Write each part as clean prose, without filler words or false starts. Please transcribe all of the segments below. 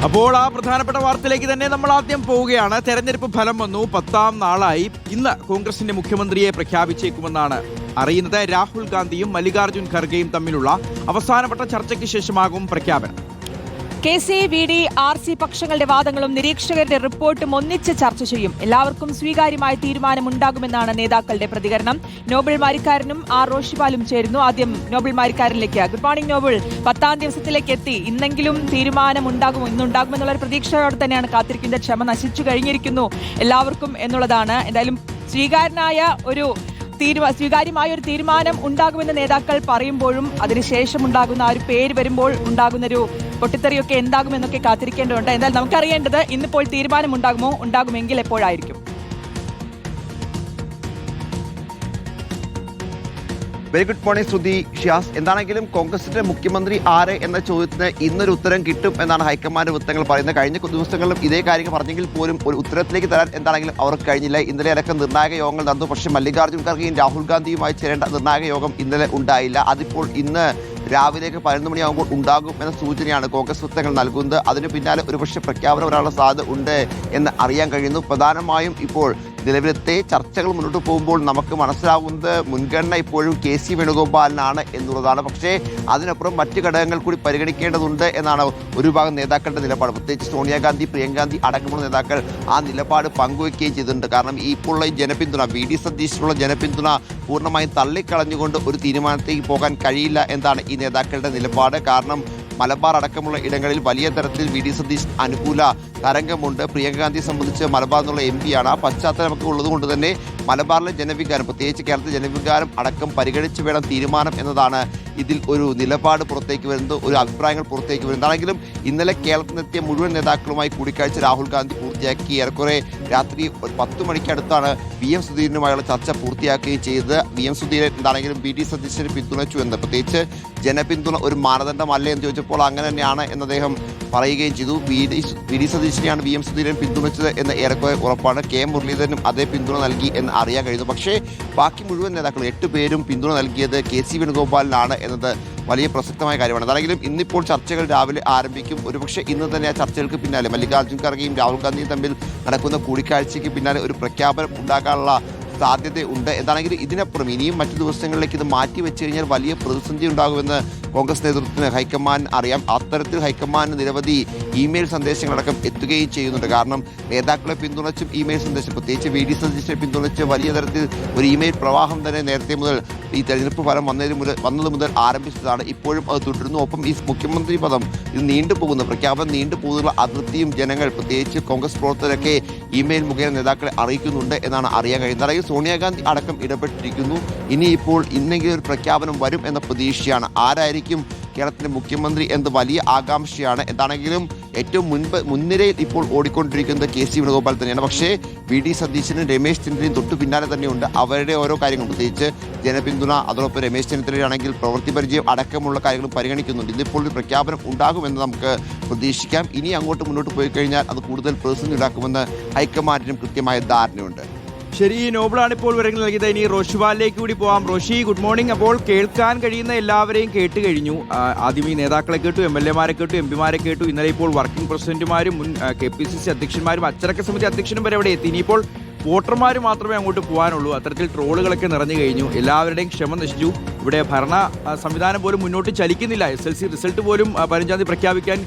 അപ്പോൾ ആ പ്രധാനപ്പെട്ട വാർത്തയിലേക്ക് തന്നെ നമ്മൾ ആദ്യം പോവുകയാണ്. തെരഞ്ഞെടുപ്പ് ഫലം വന്നു. 10ാം നാളായി. ഇന്ന് കോൺഗ്രസിന്റെ മുഖ്യമന്ത്രിയെ പ്രഖ്യാപിച്ചേക്കുമെന്നാണ് അറിയുന്നത്. രാഹുൽ ഗാന്ധിയും മല്ലികാർജ്ജുൻ ഖർഗെയും തമ്മിലുള്ള അവസാനപ്പെട്ട ചർച്ചയ്ക്ക് ശേഷമാകും പ്രഖ്യാപനം. KC, VD, RC പക്ഷങ്ങളുടെ വാദങ്ങളും നിരീക്ഷകരുടെ റിപ്പോർട്ടും ഒന്നിച്ച് ചർച്ച ചെയ്യും. എല്ലാവർക്കും സ്വീകാര്യമായ തീരുമാനമുണ്ടാകുമെന്നാണ് നേതാക്കളുടെ പ്രതികരണം. നോബൽ മാരിക്കാരനും റോഷിപാലും ചേരുന്നു. ആദ്യം നോബൽ മാരിക്കാരനിലേക്ക്. Good morning Nobel. 10ാം ദിവസത്തിലേക്ക് എത്തി. ഇന്നെങ്കിലും തീരുമാനമുണ്ടാകുമോ? ഇന്നുണ്ടാകുമെന്നുള്ള പ്രതീക്ഷയോടെ തന്നെയാണ് കാത്തിരിക്കുന്നത്. ക്ഷമ നശിച്ചു കഴിഞ്ഞിരിക്കുന്നു എല്ലാവർക്കും എന്നുള്ളതാണ്. എന്തായാലും സ്വീകാര്യമായ ഒരു തീരുമാനം ഉണ്ടാകുമെന്ന് നേതാക്കൾ പറയുമ്പോഴും അതിനുശേഷം ഉണ്ടാകുന്ന ആ ഒരു പേര് വരുമ്പോൾ ഉണ്ടാകുന്നൊരു പൊട്ടിത്തെറിയൊക്കെ എന്താകുമെന്നൊക്കെ കാത്തിരിക്കേണ്ടതുണ്ട്. എന്നാൽ നമുക്കറിയേണ്ടത് ഇന്നിപ്പോൾ തീരുമാനമുണ്ടാകുമോ? ഉണ്ടാകുമെങ്കിൽ എപ്പോഴായിരിക്കും? വെരി ഗുഡ് മോർണിംഗ് ശ്രുതി, ഷിയാസ്. എന്താണെങ്കിലും കോൺഗ്രസിന്റെ മുഖ്യമന്ത്രി ആര് എന്ന ചോദ്യത്തിന് ഇന്നൊരു ഉത്തരം കിട്ടും എന്നാണ് ഹൈക്കമാൻഡ് വൃത്തങ്ങൾ പറയുന്നത്. കഴിഞ്ഞ ദിവസങ്ങളിലും ഇതേ കാര്യങ്ങൾ പറഞ്ഞെങ്കിൽ പോലും ഒരു ഉത്തരത്തിലേക്ക് തരാൻ എന്താണെങ്കിലും അവർക്ക് കഴിഞ്ഞില്ല. ഇന്നലെ അടക്കം നിർണായക യോഗങ്ങൾ നടന്നു. പക്ഷേ മല്ലികാർജ്ജുൻ ഖർഗെയും രാഹുൽ ഗാന്ധിയുമായി ചേരേണ്ട നിർണായക യോഗം ഇന്നലെ ഉണ്ടായില്ല. അതിപ്പോൾ ഇന്ന് രാവിലേക്ക് 11 മണിയാകുമ്പോൾ ഉണ്ടാകും എന്ന സൂചനയാണ് കോൺഗ്രസ് വൃത്തങ്ങൾ നൽകുന്നത്. അതിന് പിന്നാലെ ഒരുപക്ഷെ പ്രഖ്യാപനം വരാനുള്ള സാധ്യത ഉണ്ട് എന്ന് അറിയാൻ കഴിയുന്നു. പ്രധാനമായും ഇപ്പോൾ നിലവിലത്തെ ചർച്ചകൾ മുന്നോട്ട് പോകുമ്പോൾ നമുക്ക് മനസ്സിലാവുന്നത് മുൻഗണന ഇപ്പോഴും KC വേണുഗോപാലിനാണ് എന്നുള്ളതാണ്. പക്ഷേ അതിനപ്പുറം മറ്റ് ഘടകങ്ങൾ കൂടി പരിഗണിക്കേണ്ടതുണ്ട് എന്നാണ് ഒരു ഭാഗം നേതാക്കളുടെ നിലപാട്. പ്രത്യേകിച്ച് സോണിയാഗാന്ധി, പ്രിയങ്ക ഗാന്ധി അടക്കമുള്ള നേതാക്കൾ ആ നിലപാട് പങ്കുവയ്ക്കുകയും ചെയ്തിട്ടുണ്ട്. കാരണം ഇപ്പോഴുള്ള ഈ ജനപിന്തുണ, VD സതീശിനുള്ള ജനപിന്തുണ പൂർണ്ണമായും തള്ളിക്കളഞ്ഞുകൊണ്ട് ഒരു തീരുമാനത്തേക്ക് പോകാൻ കഴിയില്ല എന്നാണ് ഈ നേതാക്കളുടെ നിലപാട്. കാരണം മലബാർ അടക്കമുള്ള ഇടങ്ങളിൽ വലിയ തരത്തിൽ VD സതീശ് അനുകൂല തരംഗമുണ്ട്. പ്രിയങ്ക ഗാന്ധിയെ സംബന്ധിച്ച് മലബാർ എന്നുള്ള MP ആണ്. ആ പശ്ചാത്തലമൊക്കെ ഉള്ളതുകൊണ്ട് തന്നെ മലബാറിലെ ജനവികാരം, പ്രത്യേകിച്ച് കേരളത്തിലെ ജനവികാരം അടക്കം പരിഗണിച്ച് വേണം തീരുമാനം എന്നതാണ് ഇതിൽ ഒരു നിലപാട് പുറത്തേക്ക് വരുന്നത്, ഒരു അഭിപ്രായങ്ങൾ പുറത്തേക്ക് വരുന്നത്. ആണെങ്കിലും ഇന്നലെ കേരളത്തിലെത്തിയ മുഴുവൻ നേതാക്കളുമായി കൂടിക്കാഴ്ച രാഹുൽ ഗാന്ധി പൂർത്തിയാക്കി. ഏറെക്കുറെ രാത്രി 10 മണിക്കടുത്താണ് VM സുധീരനുമായുള്ള ചർച്ച പൂർത്തിയാക്കുകയും ചെയ്തത്. VM സുധീരൻ എന്താണെങ്കിലും VD സതീശനെ പിന്തുണച്ചു എന്ന്, പ്രത്യേകിച്ച് ജനപിന്തുണ ഒരു മാനദണ്ഡമല്ലേ എന്ന് ചോദിച്ചപ്പോൾ അങ്ങനെ തന്നെയാണ് എന്ന് അദ്ദേഹം പറയുകയും ചെയ്തു. VD സതീശനെയാണ് VM സുധീരൻ പിന്തുണച്ചത് എന്ന് ഏറെക്കുറെ ഉറപ്പാണ്. KM മുരളീധരനും അതേ പിന്തുണ നൽകി എന്ന് അറിയാൻ കഴിയുന്നു. പക്ഷേ ബാക്കി മുഴുവൻ നേതാക്കളും 8 പേരും പിന്തുണ നൽകിയത് KC വേണുഗോപാലിനാണ് എന്നത് വലിയ പ്രസക്തമായ കാര്യമാണ്. അതാണെങ്കിലും ഇന്നിപ്പോൾ ചർച്ചകൾ രാവിലെ ആരംഭിക്കും. ഒരുപക്ഷെ ഇന്ന് തന്നെ ആ ചർച്ചകൾക്ക് പിന്നാലെ മല്ലികാർജ്ജുൻ ഖർഗെയും രാഹുൽ ഗാന്ധിയും തമ്മിൽ നടക്കുന്ന കൂടിക്കാഴ്ചയ്ക്ക് പിന്നാലെ ഒരു പ്രഖ്യാപനം ഉണ്ടാകാനുള്ള സാധ്യതയുണ്ട്. എന്താണെങ്കിലും ഇതിനപ്പുറം ഇനിയും മറ്റു ദിവസങ്ങളിലേക്ക് ഇത് മാറ്റി വെച്ച് കഴിഞ്ഞാൽ വലിയ പ്രതിസന്ധി ഉണ്ടാകുമെന്ന് കോൺഗ്രസ് നേതൃത്വത്തിന് ഹൈക്കമാൻഡ് അറിയാം. അത്തരത്തിൽ ഹൈക്കമാൻഡ് നിരവധി ഇമെയിൽ സന്ദേശങ്ങളടക്കം എത്തുകയും ചെയ്യുന്നുണ്ട്. കാരണം നേതാക്കളെ പിന്തുണച്ചും ഇമെയിൽ സന്ദേശം, പ്രത്യേകിച്ച് VD സതീശനെ പിന്തുണച്ച് വലിയ തരത്തിൽ ഒരു ഇമെയിൽ പ്രവാഹം തന്നെ നേരത്തെ മുതൽ ഈ തെരഞ്ഞെടുപ്പ് ഫലം വന്നത് മുതൽ ആരംഭിച്ചതാണ്. ഇപ്പോഴും അത് തുടരുന്നു. ഒപ്പം ഈ മുഖ്യമന്ത്രി പദം ഇത് നീണ്ടുപോകുന്ന പ്രഖ്യാപനം നീണ്ടുപോകുന്ന അതിർത്തിയും ജനങ്ങൾ, പ്രത്യേകിച്ച് കോൺഗ്രസ് പ്രവർത്തകരൊക്കെ ഇമെയിൽ മുഖേന നേതാക്കളെ അറിയിക്കുന്നുണ്ട് എന്നാണ് അറിയാൻ കഴിയുന്നത്. അതായത് സോണിയാഗാന്ധി അടക്കം ഇടപെട്ടിരിക്കുന്നു. ഇനിയിപ്പോൾ ഇന്നെങ്കിലും ഒരു പ്രഖ്യാപനം വരും എന്ന പ്രതീക്ഷയാണ്. ആരായിരിക്കും കേരളത്തിലെ മുഖ്യമന്ത്രി എന്ന് വലിയ ആകാംക്ഷയാണ്. എന്താണെങ്കിലും ഏറ്റവും മുൻനിരയിൽ ഇപ്പോൾ ഓടിക്കൊണ്ടിരിക്കുന്നത് KC വേണുഗോപാൽ തന്നെയാണ്. പക്ഷേ VD സതീശനും രമേശ് ചെന്നിത്തലയും തൊട്ടു പിന്നാലെ തന്നെയുണ്ട്. അവരുടെ ഓരോ കാര്യങ്ങളും, പ്രത്യേകിച്ച് ജനപിന്തുണ, അതോടൊപ്പം രമേശ് ചെന്നിത്തലയാണെങ്കിൽ പ്രവൃത്തി പരിചയം അടക്കമുള്ള കാര്യങ്ങളും പരിഗണിക്കുന്നുണ്ട്. ഇതിപ്പോൾ ഒരു പ്രഖ്യാപനം ഉണ്ടാകുമെന്ന് നമുക്ക് പ്രതീക്ഷിക്കാം. ഇനി അങ്ങോട്ട് മുന്നോട്ട് പോയി കഴിഞ്ഞാൽ അത് കൂടുതൽ പ്രതിസന്ധി ഉണ്ടാക്കുമെന്ന് ഹൈക്കമാൻഡിനും കൃത്യമായ ധാരണയുണ്ട്. ശരി, നോബിളാണ് ഇപ്പോൾ വിവരങ്ങൾ നൽകിയത്. ഇനി റോഷിപാലിലേക്ക് കൂടി പോവാം. Roshi, good morning. അപ്പോൾ കേൾക്കാൻ കഴിയുന്ന എല്ലാവരെയും കേട്ട് കഴിഞ്ഞു. ആദ്യം ഈ നേതാക്കളെ കേട്ടു, MLA മാരെ കേട്ടു, MP മാരെ കേട്ടു. ഇന്നലെ ഇപ്പോൾ വർക്കിംഗ് പ്രസിഡന്റുമാരും മുൻ KPCC അധ്യക്ഷന്മാരും അച്ചടക്ക സമിതി അധ്യക്ഷനും വരെ അവിടെ എത്തി. ഇനിയിപ്പോൾ വോട്ടർമാർ മാത്രമേ അങ്ങോട്ട് പോകാനുള്ളൂ. അത്തരത്തിൽ ട്രോളുകളൊക്കെ നിറഞ്ഞു കഴിഞ്ഞു. എല്ലാവരുടെയും ക്ഷമ നശിച്ചു. ഇവിടെ ഭരണ സംവിധാനം പോലും മുന്നോട്ട് ചലിക്കുന്നില്ല. SLC റിസൾട്ട് പോലും 15-ാം തീയതി പ്രഖ്യാപിക്കാൻ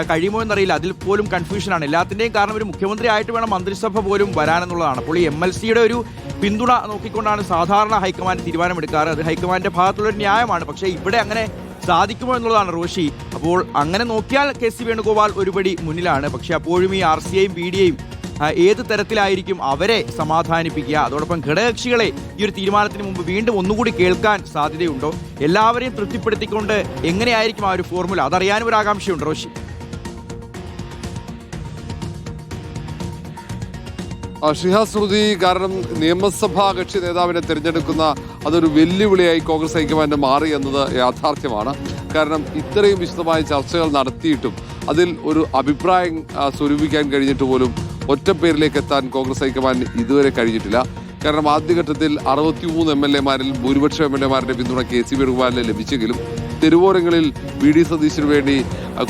കഴിയുമോ എന്നറിയില്ല. അതിൽ പോലും കൺഫ്യൂഷനാണ്. എല്ലാത്തിൻ്റെയും കാരണം ഒരു മുഖ്യമന്ത്രി ആയിട്ട് വേണം മന്ത്രിസഭ പോലും വരാനെന്നുള്ളതാണ്. അപ്പോൾ ഈ MLC-യുടെ ഒരു പിന്തുണ നോക്കിക്കൊണ്ടാണ് സാധാരണ ഹൈക്കമാൻഡ് തീരുമാനമെടുക്കാറ്. അത് ഹൈക്കമാൻഡിന്റെ ഭാഗത്തുള്ളൊരു ന്യായമാണ്. പക്ഷേ ഇവിടെ അങ്ങനെ സാധിക്കുമോ എന്നുള്ളതാണ് റോഷി. അപ്പോൾ അങ്ങനെ നോക്കിയാൽ KC വേണുഗോപാൽ ഒരുപടി മുന്നിലാണ്. പക്ഷേ അപ്പോഴും ഈ RC-യെയും VD-യെയും ഏത് തരത്തിലായിരിക്കും അവരെ സമാധാനിപ്പിക്കുക, അതോടൊപ്പം ഘടകകക്ഷികളെ ഈ ഒരു തീരുമാനത്തിന് മുമ്പ് വീണ്ടും ഒന്നുകൂടി കേൾക്കാൻ സാധ്യതയുണ്ടോ, എല്ലാവരെയും തൃപ്തിപ്പെടുത്തിക്കൊണ്ട് എങ്ങനെയായിരിക്കും ആ ഒരു ഫോർമുല, അതറിയാനും ഒരു ആകാംക്ഷയുണ്ട് റോഷി. ഷിഹാസ്മൃതി, കാരണം നിയമസഭാ കക്ഷി നേതാവിനെ തിരഞ്ഞെടുക്കുന്ന അതൊരു വെല്ലുവിളിയായി കോൺഗ്രസ് ഹൈക്കമാൻഡ് മാറി എന്നത് യാഥാർത്ഥ്യമാണ്. കാരണം ഇത്രയും വിശദമായ ചർച്ചകൾ നടത്തിയിട്ടും അതിൽ ഒരു അഭിപ്രായം സ്വരൂപിക്കാൻ കഴിഞ്ഞിട്ട് പോലും ഒറ്റപ്പേരിലേക്ക് എത്താൻ കോൺഗ്രസ് ഹൈക്കമാൻഡ് ഇതുവരെ കഴിഞ്ഞിട്ടില്ല. കാരണം ആദ്യഘട്ടത്തിൽ 63 MLA-മാരിൽ ഭൂരിപക്ഷം MLA-മാരുടെ പിന്തുണ KC വേണുഗോപാലിന് ലഭിച്ചെങ്കിലും തെരുവോരങ്ങളിൽ വി ഡി സതീശന് വേണ്ടി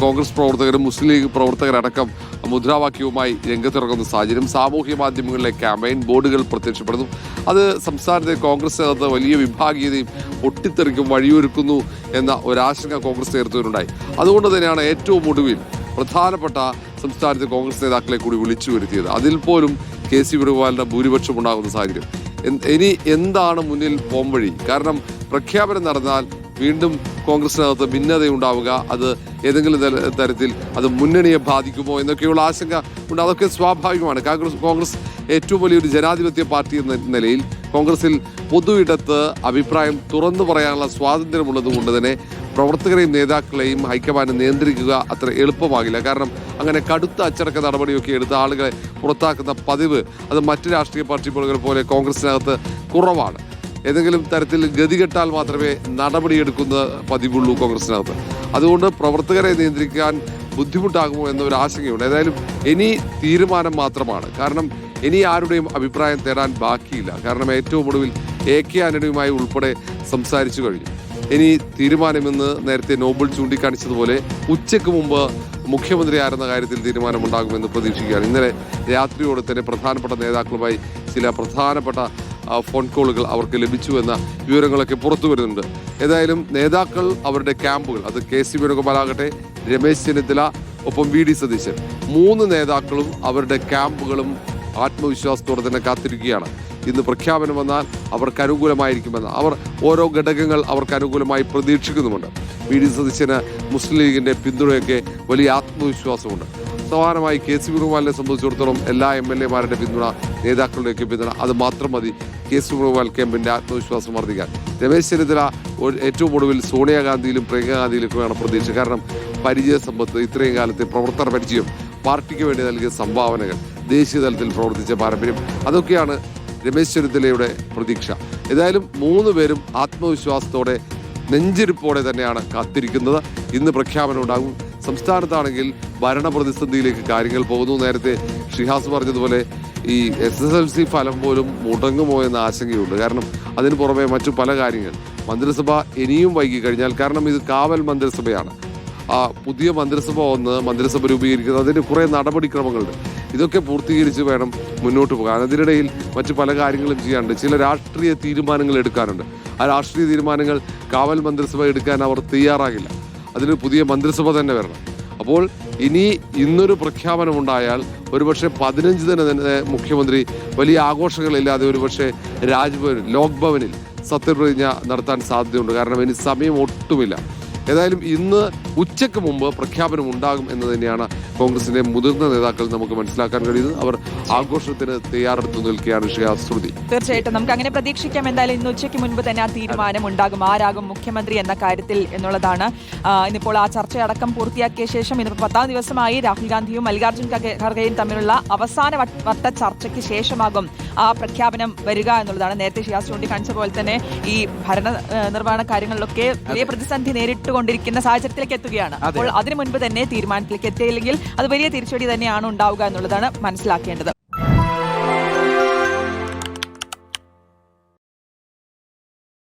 കോൺഗ്രസ് പ്രവർത്തകരും മുസ്ലിം ലീഗ് പ്രവർത്തകരടക്കം മുദ്രാവാക്യവുമായി രംഗത്തിറങ്ങുന്ന സാഹചര്യം. സാമൂഹ്യ മാധ്യമങ്ങളിലെ ക്യാമ്പയിൻ ബോർഡുകൾ പ്രത്യക്ഷപ്പെടുന്നു. അത് സംസ്ഥാനത്തെ കോൺഗ്രസിനകത്ത് വലിയ വിഭാഗീയതയും പൊട്ടിത്തെറിക്കും വഴിയൊരുക്കുന്നു എന്ന ഒരാശങ്ക കോൺഗ്രസ് നേതൃത്വത്തിനുണ്ടായി. അതുകൊണ്ട് തന്നെയാണ് ഏറ്റവും ഒടുവിൽ പ്രധാനപ്പെട്ട സംസ്ഥാനത്തെ കോൺഗ്രസ് നേതാക്കളെ കൂടി വിളിച്ചു വരുത്തിയത്. അതിൽ പോലും കെ.സി. വേണുഗോപാലിന്റെ ഭൂരിപക്ഷം ഉണ്ടാകുന്ന സാഹചര്യം. ഇനി എന്താണ് മുന്നിൽ പോംവഴി? കാരണം പ്രഖ്യാപനം നടന്നാൽ വീണ്ടും കോൺഗ്രസിനകത്ത് ഭിന്നതയുണ്ടാവുക, അത് ഏതെങ്കിലും തരത്തിൽ അത് മുന്നണിയെ ബാധിക്കുമോ എന്നൊക്കെയുള്ള ആശങ്ക ഉണ്ട്. അതൊക്കെ സ്വാഭാവികമാണ്. കോൺഗ്രസ് ഏറ്റവും വലിയൊരു ജനാധിപത്യ പാർട്ടി എന്ന നിലയിൽ കോൺഗ്രസിൽ പൊതു ഇടത്ത് അഭിപ്രായം തുറന്നു പറയാനുള്ള സ്വാതന്ത്ര്യമുള്ളത് കൊണ്ട് തന്നെ പ്രവർത്തകരെയും നേതാക്കളെയും ഹൈക്കമാൻഡ് നിയന്ത്രിക്കുക അത്ര എളുപ്പമാകില്ല. കാരണം അങ്ങനെ കടുത്ത അച്ചടക്ക നടപടിയൊക്കെ എടുത്ത് ആളുകളെ പുറത്താക്കുന്ന പതിവ് അത് മറ്റ് രാഷ്ട്രീയ പാർട്ടികൾ പോലെ കോൺഗ്രസിനകത്ത് കുറവാണ്. ഏതെങ്കിലും തരത്തിൽ ഗതികെട്ടാൽ മാത്രമേ നടപടിയെടുക്കുന്ന പതിവുള്ളൂ കോൺഗ്രസിനകത്ത്. അതുകൊണ്ട് പ്രവർത്തകരെ നിയന്ത്രിക്കാൻ ബുദ്ധിമുട്ടാകുമോ എന്നൊരു ആശങ്കയുണ്ട്. ഏതായാലും ഇനി തീരുമാനം മാത്രമാണ്. കാരണം ഇനി ആരുടെയും അഭിപ്രായം തേടാൻ ബാക്കിയില്ല. കാരണം ഏറ്റവും ഒടുവിൽ A.K. ആന്റണിയുമായി ഉൾപ്പെടെ സംസാരിച്ചു കഴിഞ്ഞു. ഇനി തീരുമാനമെന്ന് നേരത്തെ നോബൽ ചൂണ്ടിക്കാണിച്ചതുപോലെ ഉച്ചയ്ക്ക് മുമ്പ് മുഖ്യമന്ത്രി ആരെന്ന കാര്യത്തിൽ തീരുമാനമുണ്ടാകുമെന്ന് പ്രതീക്ഷിക്കുകയാണ്. ഇന്നലെ രാത്രിയോടെ തന്നെ പ്രധാനപ്പെട്ട നേതാക്കളുമായി ചില പ്രധാനപ്പെട്ട ഫോൺ കോളുകൾ അവർക്ക് ലഭിച്ചു എന്ന വിവരങ്ങളൊക്കെ പുറത്തു വരുന്നുണ്ട്. ഏതായാലും നേതാക്കൾ അവരുടെ ക്യാമ്പുകൾ, അത് കെ.സി. വേണുഗോപാൽ ആകട്ടെ, രമേശ് ചെന്നിത്തല, ഒപ്പം വി ഡി സതീശൻ, 3 നേതാക്കളും അവരുടെ ക്യാമ്പുകളും ആത്മവിശ്വാസത്തോടെ തന്നെ കാത്തിരിക്കുകയാണ്. ഇന്ന് പ്രഖ്യാപനം വന്നാൽ അവർക്ക് അനുകൂലമായിരിക്കുമെന്ന് ഓരോ ഘടകങ്ങൾ അവർക്ക് അനുകൂലമായി പ്രതീക്ഷിക്കുന്നുമുണ്ട്. വി ഡി സതീശന് മുസ്ലിം ലീഗിന്റെ പിന്തുണയൊക്കെ വലിയ ആത്മവിശ്വാസമുണ്ട്. സമാനമായി കെ.സി. വേണുഗോപാലിനെ സംബന്ധിച്ചിടത്തോളം എല്ലാ MLA-മാരുടെ പിന്തുണ, നേതാക്കളുടെയൊക്കെ പിന്തുണ, അത് മാത്രം മതി കെ.സി. വേണുഗോപാൽ ക്യാമ്പിന്റെ ആത്മവിശ്വാസം വർദ്ധിക്കാൻ. രമേശ് ചെന്നിത്തല ഏറ്റവും ഒടുവിൽ സോണിയാഗാന്ധിയിലും പ്രിയങ്ക ഗാന്ധിയിലൊക്കെയാണ് പ്രതീക്ഷ. കാരണം പരിചയ സമ്പത്ത്, ഇത്രയും കാലത്തെ പ്രവർത്തന പരിചയം, പാർട്ടിക്ക് വേണ്ടി നൽകിയ സംഭാവനകൾ, ദേശീയ തലത്തിൽ പ്രവർത്തിച്ച പാരമ്പര്യം, അതൊക്കെയാണ് രമേശ് ചെന്നിത്തലയുടെ പ്രതീക്ഷ. ഏതായാലും 3 പേരും ആത്മവിശ്വാസത്തോടെ നെഞ്ചിരിപ്പോടെ തന്നെയാണ് കാത്തിരിക്കുന്നത്. ഇന്ന് പ്രഖ്യാപനം ഉണ്ടാകും. സംസ്ഥാനത്താണെങ്കിൽ ഭരണപ്രതിസന്ധിയിലേക്ക് കാര്യങ്ങൾ പോകുന്നു. നേരത്തെ ഷിഹാസ് പറഞ്ഞതുപോലെ ഈ SSLC ഫലം പോലും മുടങ്ങുമോ എന്ന ആശങ്കയുണ്ട്. കാരണം അതിന് പുറമെ മറ്റു പല കാര്യങ്ങൾ, മന്ത്രിസഭ ഇനിയും വൈകി കഴിഞ്ഞാൽ, കാരണം ഇത് കാവൽ മന്ത്രിസഭയാണ്, പുതിയ മന്ത്രിസഭ രൂപീകരിക്കുന്നത്, അതിന് കുറേ നടപടിക്രമങ്ങളുണ്ട്. ഇതൊക്കെ പൂർത്തീകരിച്ച് വേണം മുന്നോട്ട് പോകാൻ. അതിനിടയിൽ മറ്റു പല കാര്യങ്ങളും ചെയ്യാനുണ്ട്. ചില രാഷ്ട്രീയ തീരുമാനങ്ങൾ എടുക്കാനുണ്ട്. ആ രാഷ്ട്രീയ തീരുമാനങ്ങൾ കാവൽ മന്ത്രിസഭ എടുക്കാൻ അവർ തയ്യാറാകില്ല. അതിന് പുതിയ മന്ത്രിസഭ തന്നെ വരണം. അപ്പോൾ ഇന്നൊരു പ്രഖ്യാപനം ഉണ്ടായാൽ ഒരുപക്ഷെ 15 തന്നെ മുഖ്യമന്ത്രി വലിയ ആഘോഷങ്ങളില്ലാതെ ഒരുപക്ഷെ ലോക് ഭവനിൽ സത്യപ്രതിജ്ഞ നടത്താൻ സാധ്യതയുണ്ട്. കാരണം ഇനി സമയം ഒട്ടുമില്ല. ഏതായാലും ഇന്ന് ഉച്ചയ്ക്ക് മുമ്പ് പ്രഖ്യാപനം ഉണ്ടാകും എന്ന് തന്നെയാണ് കോൺഗ്രസിന്റെ മുതിർന്ന നേതാക്കൾ നമുക്ക് മനസ്സിലാക്കാൻ കഴിയുന്നത്. അവർ ആഘോഷത്തിന് തയ്യാറെടുത്തു നിൽക്കുകയാണ്. ശ്രീ തീർച്ചയായിട്ടും നമുക്ക് അങ്ങനെ പ്രതീക്ഷിക്കാം. എന്തായാലും ഇന്ന് ഉച്ചയ്ക്ക് മുൻപ് തന്നെ ആ തീരുമാനം ഉണ്ടാകും, ആരാകും മുഖ്യമന്ത്രി എന്ന കാര്യത്തിൽ എന്നുള്ളതാണ്. ഇന്നിപ്പോൾ ആ ചർച്ചയടക്കം പൂർത്തിയാക്കിയ ശേഷം ഇന്ന് 10ാം ദിവസമായി രാഹുൽ ഗാന്ധിയും മല്ലികാർജ്ജുൻ ഖർഗെയും തമ്മിലുള്ള അവസാന വട്ട ചർച്ചയ്ക്ക് ശേഷമാകും ആ പ്രഖ്യാപനം വരിക എന്നുള്ളതാണ്. നേരത്തെ ഷിയാസ് ചൂണ്ടിക്കാണിച്ച പോലെ തന്നെ ഈ ഭരണ നിർവഹണ കാര്യങ്ങളിലൊക്കെ വലിയ പ്രതിസന്ധി നേരിട്ടുകൊണ്ടിരിക്കുന്ന സാഹചര്യത്തിലേക്ക് എത്തുകയാണ്. അപ്പോൾ അതിനു മുൻപ് തന്നെ തീരുമാനത്തിലേക്ക് എത്തിയില്ലെങ്കിൽ അത് വലിയ തിരിച്ചടി തന്നെയാണ് ഉണ്ടാവുക എന്നുള്ളതാണ് മനസ്സിലാക്കേണ്ടത്.